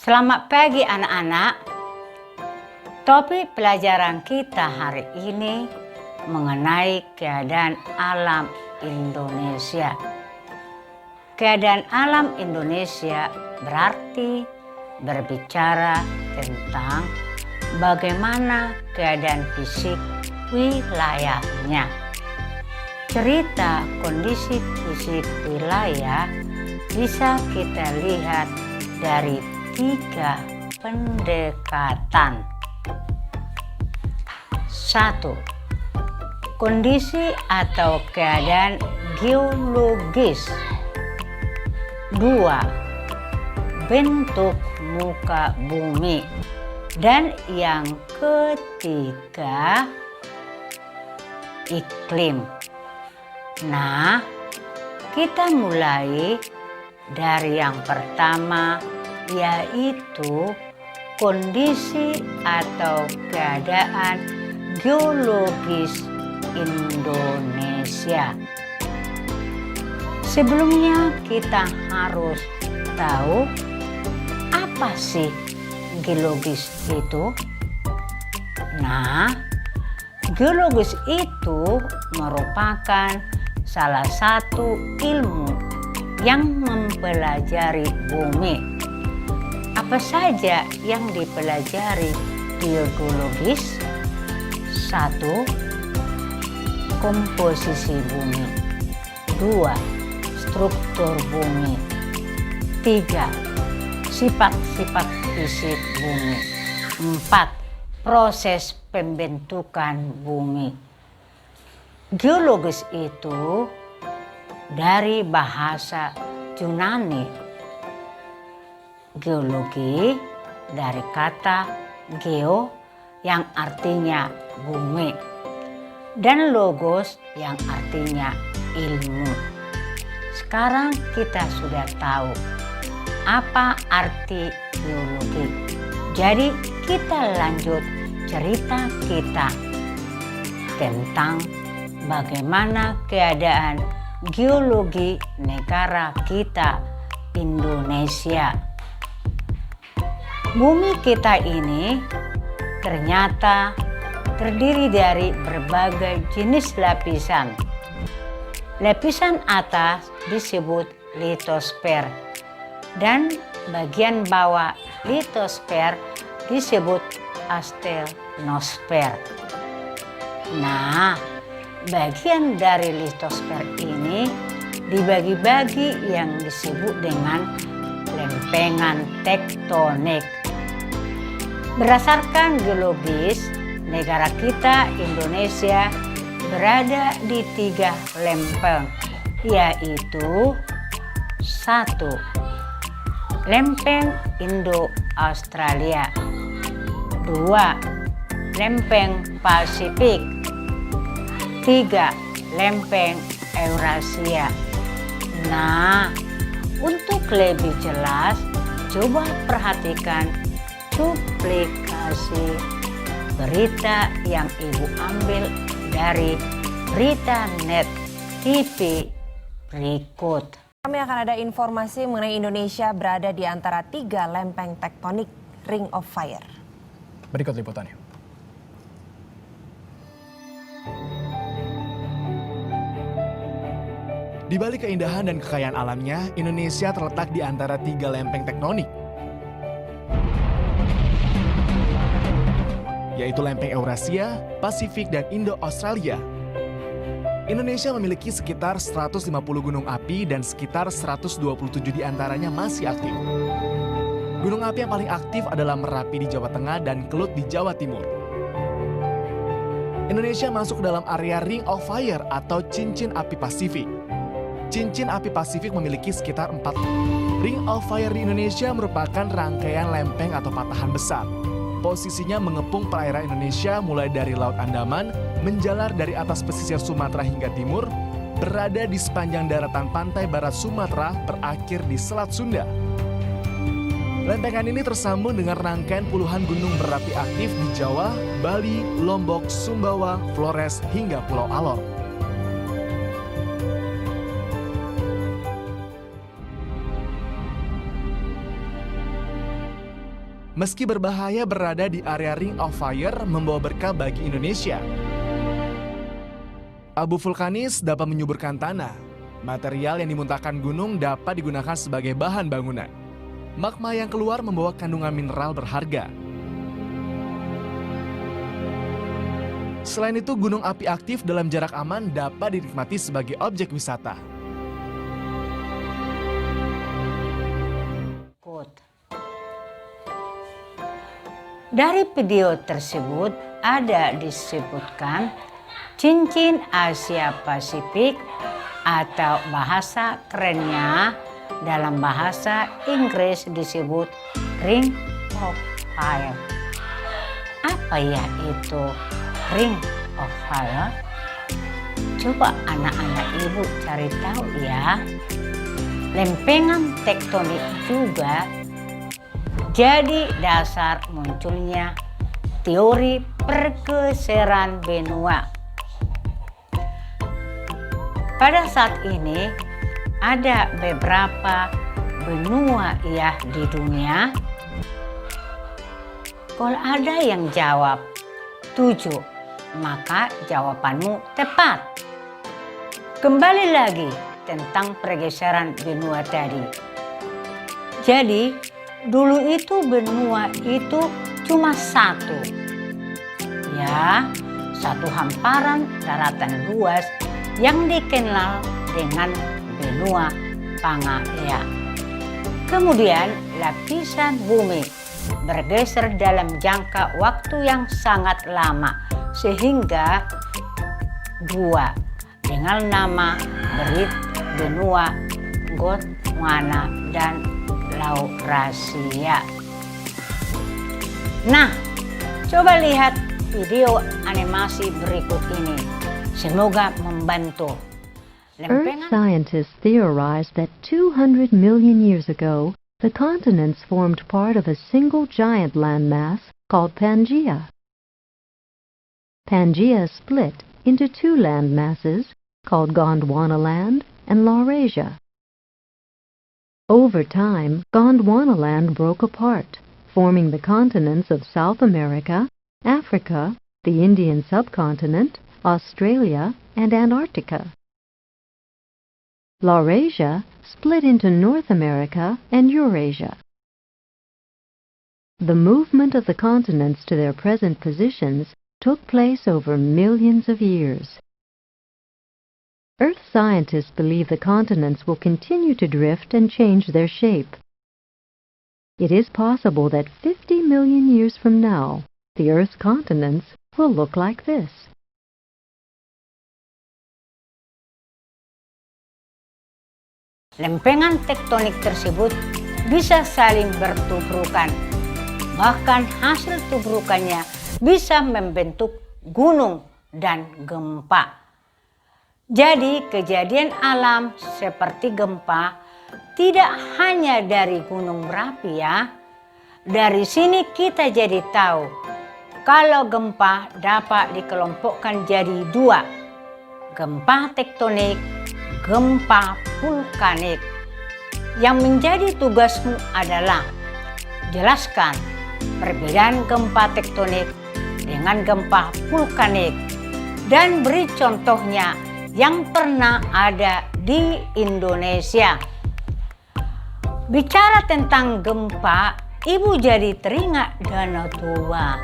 Selamat pagi anak-anak. Topik pelajaran kita hari ini mengenai keadaan alam Indonesia. Keadaan alam Indonesia berarti berbicara tentang bagaimana keadaan fisik wilayahnya. Cerita kondisi fisik wilayah bisa kita lihat dari 3 pendekatan. 1. Kondisi atau keadaan geologis. 2. Bentuk muka bumi. Dan yang ketiga, iklim. Nah, kita mulai dari yang pertama, yaitu kondisi atau keadaan geologis Indonesia. Sebelumnya kita harus tahu apa sih geologis itu. Nah, geologis itu merupakan salah satu ilmu yang mempelajari bumi. Apa saja yang dipelajari geologis? 1. Komposisi bumi. 2. Struktur bumi. 3. Sifat-sifat fisik bumi. 4. Proses pembentukan bumi. Geologis itu dari bahasa Yunani. Geologi dari kata geo yang artinya bumi dan logos yang artinya ilmu. Sekarang kita sudah tahu apa arti geologi. Jadi kita lanjut cerita kita tentang bagaimana keadaan geologi negara kita, Indonesia. Bumi kita ini ternyata terdiri dari berbagai jenis lapisan. Lapisan atas disebut litosfer dan bagian bawah litosfer disebut asthenosfer. Nah, bagian dari litosfer ini dibagi-bagi yang disebut dengan lempengan tektonik. Berdasarkan geologis, negara kita Indonesia berada di 3 lempeng, yaitu 1. Lempeng Indo-Australia. 2. Lempeng Pasifik. 3. Lempeng Eurasia. Nah, untuk lebih jelas, coba perhatikan duplikasi berita yang Ibu ambil dari Beritanet TV berikut. Kami akan ada informasi mengenai Indonesia berada di antara 3 lempeng tektonik Ring of Fire. Berikut liputannya. Di balik keindahan dan kekayaan alamnya, Indonesia terletak di antara 3 lempeng tektonik, yaitu lempeng Eurasia, Pasifik, dan Indo-Australia. Indonesia memiliki sekitar 150 gunung api dan sekitar 127 diantaranya masih aktif. Gunung api yang paling aktif adalah Merapi di Jawa Tengah dan Kelut di Jawa Timur. Indonesia masuk dalam area Ring of Fire atau cincin api Pasifik. Cincin api Pasifik memiliki sekitar 4. Ring of Fire di Indonesia merupakan rangkaian lempeng atau patahan besar. Posisinya mengepung perairan Indonesia mulai dari Laut Andaman, menjalar dari atas pesisir Sumatera hingga timur, berada di sepanjang daratan pantai barat Sumatera, berakhir di Selat Sunda. Lempengan ini tersambung dengan rangkaian puluhan gunung berapi aktif di Jawa, Bali, Lombok, Sumbawa, Flores, hingga Pulau Alor. Meski berbahaya, berada di area Ring of Fire membawa berkah bagi Indonesia. Abu vulkanis dapat menyuburkan tanah. Material yang dimuntahkan gunung dapat digunakan sebagai bahan bangunan. Magma yang keluar membawa kandungan mineral berharga. Selain itu, gunung api aktif dalam jarak aman dapat dinikmati sebagai objek wisata. Dari video tersebut ada disebutkan cincin Asia Pasifik atau bahasa kerennya dalam bahasa Inggris disebut Ring of Fire. Apa ya itu Ring of Fire? Coba anak-anak ibu cari tahu ya. Lempengan tektonik juga jadi dasar munculnya teori pergeseran benua. Pada saat ini ada beberapa benua ya di dunia. Kalau ada yang jawab 7, maka jawabanmu tepat. Kembali lagi tentang pergeseran benua tadi. Jadi dulu itu benua itu cuma satu. Ya, satu hamparan daratan luas yang dikenal dengan benua Pangaea. Kemudian lapisan bumi bergeser dalam jangka waktu yang sangat lama sehingga dua dengan nama benua Gondwana dan Laurasia. Nah, coba lihat video animasi berikut ini. Semoga membantu. Earth scientists theorized that 200 million years ago, the continents formed part of a single giant landmass called Pangaea. Pangaea split into two landmasses called Gondwanaland and Laurasia. Over time, Gondwanaland broke apart, forming the continents of South America, Africa, the Indian subcontinent, Australia, and Antarctica. Laurasia split into North America and Eurasia. The movement of the continents to their present positions took place over millions of years. Earth scientists believe the continents will continue to drift and change their shape. It is possible that 50 million years from now, the Earth's continents will look like this. Lempengan tektonik tersebut bisa saling bertubrukan. Bahkan hasil tubrukannya bisa membentuk gunung dan gempa. Jadi kejadian alam seperti gempa tidak hanya dari gunung berapi ya. Dari sini kita jadi tahu kalau gempa dapat dikelompokkan jadi 2. Gempa tektonik, gempa vulkanik. Yang menjadi tugasmu adalah jelaskan perbedaan gempa tektonik dengan gempa vulkanik dan beri contohnya yang pernah ada di Indonesia. Bicara tentang gempa, ibu jadi teringat Danau Toba.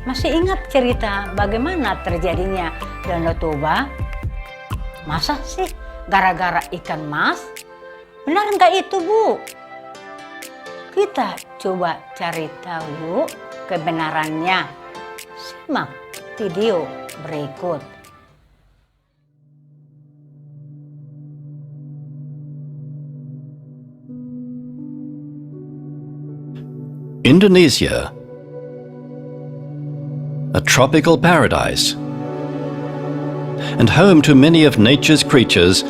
Masih ingat cerita bagaimana terjadinya Danau Toba? Masa sih gara-gara ikan mas? Benar nggak itu, Bu? Kita coba cari tahu yuk kebenarannya. Simak video berikut. Indonesia, a tropical paradise, and home to many of nature's creatures,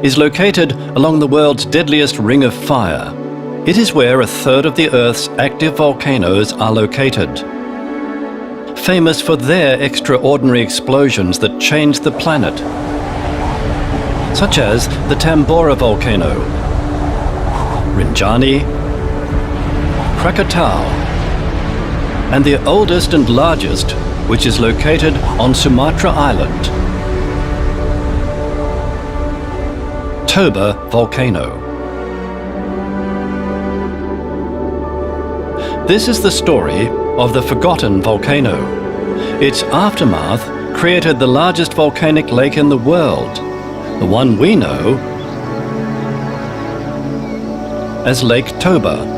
is located along the world's deadliest ring of fire. It is where 1/3 of the Earth's active volcanoes are located. Famous for their extraordinary explosions that changed the planet, such as the Tambora volcano, Rinjani, Krakatau, and the oldest and largest, which is located on Sumatra Island. Toba volcano. This is the story of the forgotten volcano. Its aftermath created the largest volcanic lake in the world, the one we know as Lake Toba.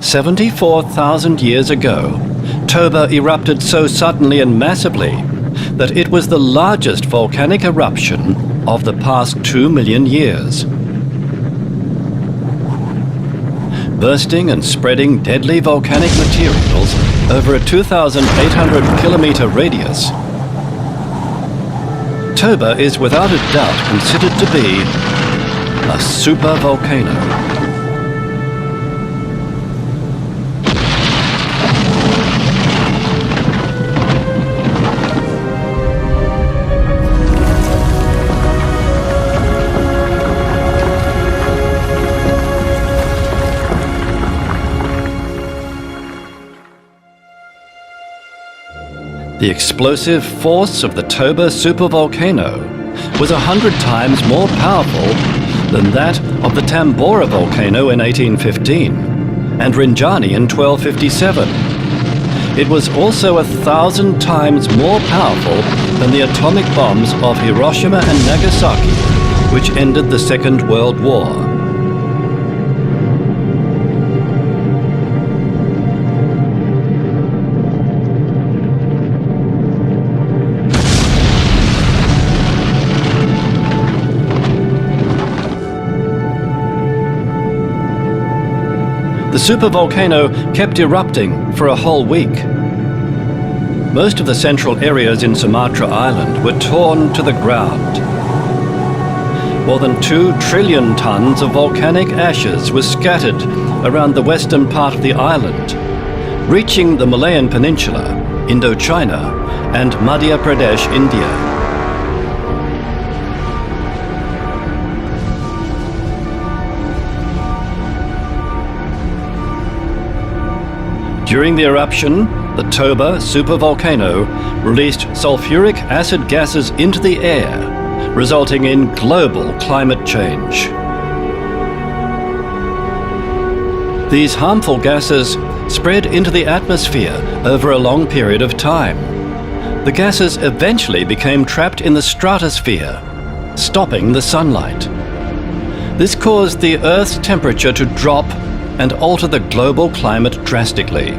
"74,000 years ago, Toba erupted so suddenly and massively that it was the largest volcanic eruption of the past 2 million years. Bursting and spreading deadly volcanic materials over a 2,800 kilometer radius, Toba is without a doubt considered to be a supervolcano. The explosive force of the Toba supervolcano was 100 times more powerful than that of the Tambora volcano in 1815 and Rinjani in 1257. It was also 1,000 times more powerful than the atomic bombs of Hiroshima and Nagasaki, which ended the Second World War. The supervolcano kept erupting for a whole week. Most of the central areas in Sumatra Island were torn to the ground. More than 2 trillion tons of volcanic ashes were scattered around the western part of the island, reaching the Malayan Peninsula, Indochina, and Madhya Pradesh, India. During the eruption, the Toba supervolcano released sulfuric acid gases into the air, resulting in global climate change. These harmful gases spread into the atmosphere over a long period of time. The gases eventually became trapped in the stratosphere, stopping the sunlight. This caused the Earth's temperature to drop and alter the global climate drastically.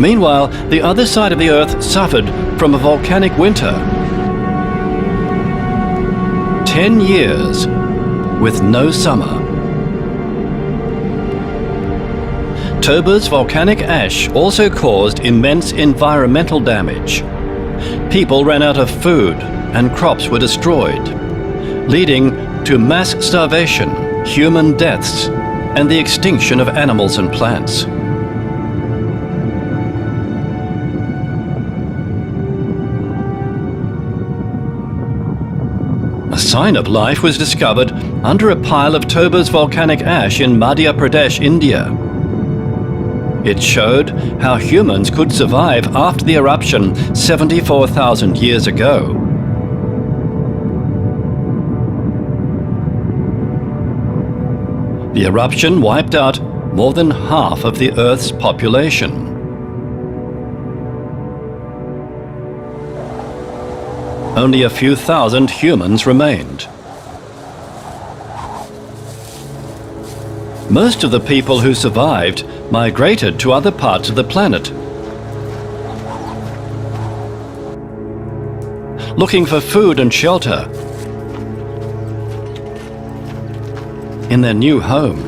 Meanwhile, the other side of the Earth suffered from a volcanic winter. 10 years with no summer. Toba's volcanic ash also caused immense environmental damage. People ran out of food and crops were destroyed, leading to mass starvation, human deaths, and the extinction of animals and plants. A sign of life was discovered under a pile of Toba's volcanic ash in Madhya Pradesh, India. It showed how humans could survive after the eruption 74,000 years ago. The eruption wiped out more than half of the Earth's population. Only a few thousand humans remained. Most of the people who survived migrated to other parts of the planet, looking for food and shelter in their new home.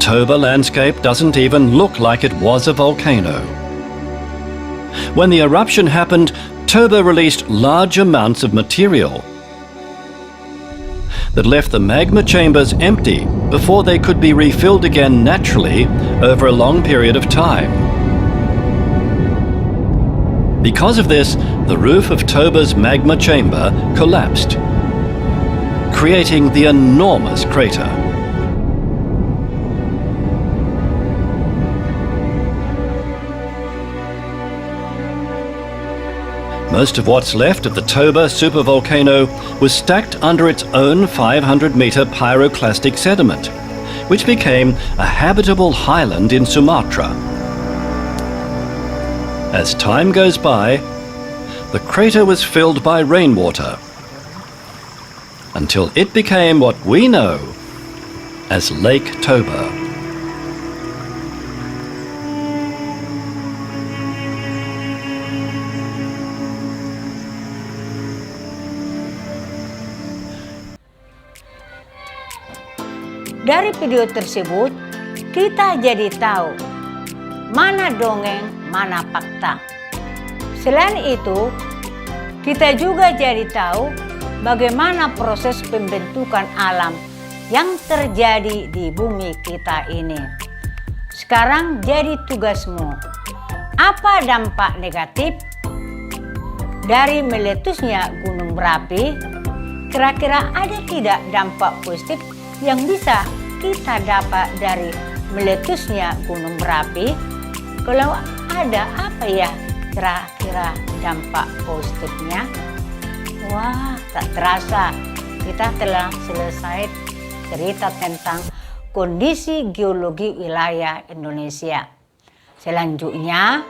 Toba landscape doesn't even look like it was a volcano. When the eruption happened, Toba released large amounts of material that left the magma chambers empty before they could be refilled again naturally over a long period of time. Because of this, the roof of Toba's magma chamber collapsed, creating the enormous crater. Most of what's left of the Toba supervolcano was stacked under its own 500-meter pyroclastic sediment, which became a habitable highland in Sumatra. As time goes by, the crater was filled by rainwater until it became what we know as Lake Toba. Dari video tersebut, kita jadi tahu mana dongeng, mana fakta. Selain itu, kita juga jadi tahu bagaimana proses pembentukan alam yang terjadi di bumi kita ini. Sekarang jadi tugasmu. Apa dampak negatif dari meletusnya gunung berapi? Kira-kira ada tidak dampak positif yang bisa kita dapat dari meletusnya gunung berapi? Kalau ada, apa ya kira-kira dampak positifnya? Wah, tak terasa kita telah selesai cerita tentang kondisi geologi wilayah Indonesia. Selanjutnya,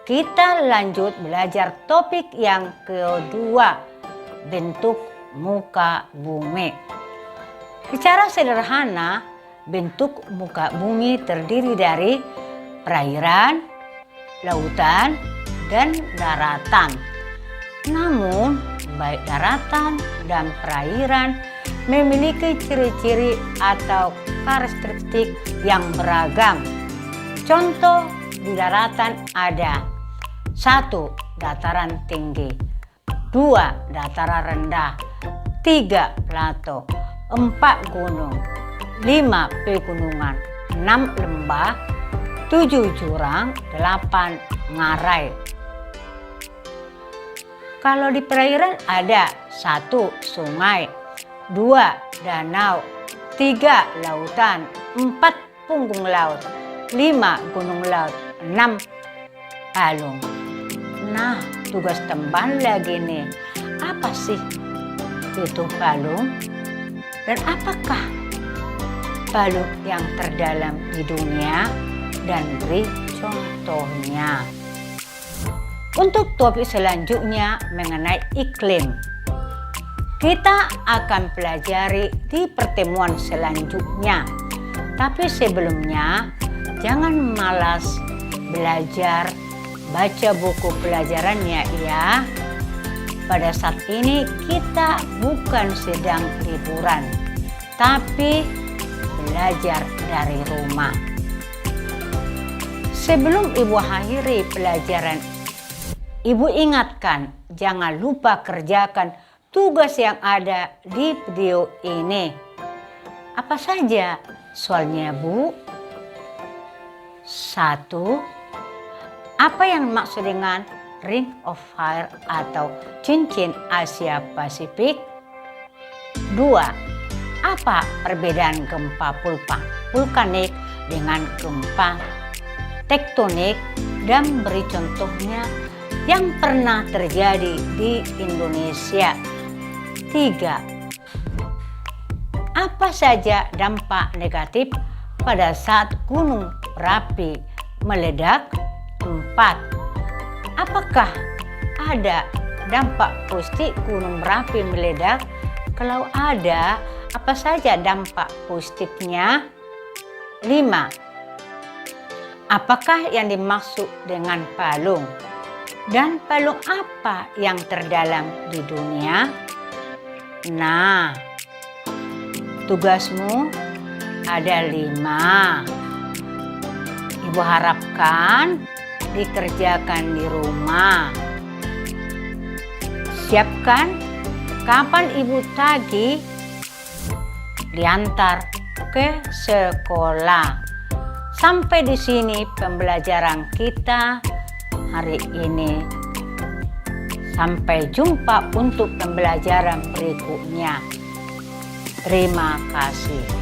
kita lanjut belajar topik yang kedua, bentuk muka bumi. Secara sederhana, bentuk muka bumi terdiri dari perairan, lautan, dan daratan. Namun, baik daratan dan perairan memiliki ciri-ciri atau karakteristik yang beragam. Contoh di daratan ada 1. Dataran tinggi, 2. Dataran rendah, 3. Plato, 4. Gunung, 5. Pegunungan, 6. Lembah, 7. Jurang, 8. Ngarai. Kalau di perairan ada 1. Sungai, 2. Danau, 3. Lautan, 4. Punggung laut, 5. Gunung laut, 6. Palung. Nah, tugas tambah lagi nih. Apa sih itu palung? Dan apakah palung yang terdalam di dunia? Dan beri contohnya. Untuk topik selanjutnya mengenai iklim, kita akan pelajari di pertemuan selanjutnya. Tapi sebelumnya, jangan malas belajar, baca buku pelajarannya ya. Pada saat ini kita bukan sedang liburan, tapi belajar dari rumah. Sebelum Ibu akhiri pelajaran, Ibu ingatkan jangan lupa kerjakan tugas yang ada di video ini. Apa saja soalnya, Bu? 1. Apa yang maksud dengan Ring of Fire atau cincin Asia Pasifik? 2. Apa perbedaan gempa vulkanik dengan gempa tektonik, dan beri contohnya yang pernah terjadi di Indonesia. 3. Apa saja dampak negatif pada saat gunung berapi meledak? 4. Apakah ada dampak positif gunung berapi meledak? Kalau ada, apa saja dampak positifnya? 5. Apakah yang dimaksud dengan palung? Dan palung apa yang terdalam di dunia? Nah, tugasmu ada 5. Ibu harapkan dikerjakan di rumah. Siapkan kapan ibu tagih diantar ke sekolah. Sampai di sini pembelajaran kita hari ini. Sampai jumpa untuk pembelajaran berikutnya. Terima kasih.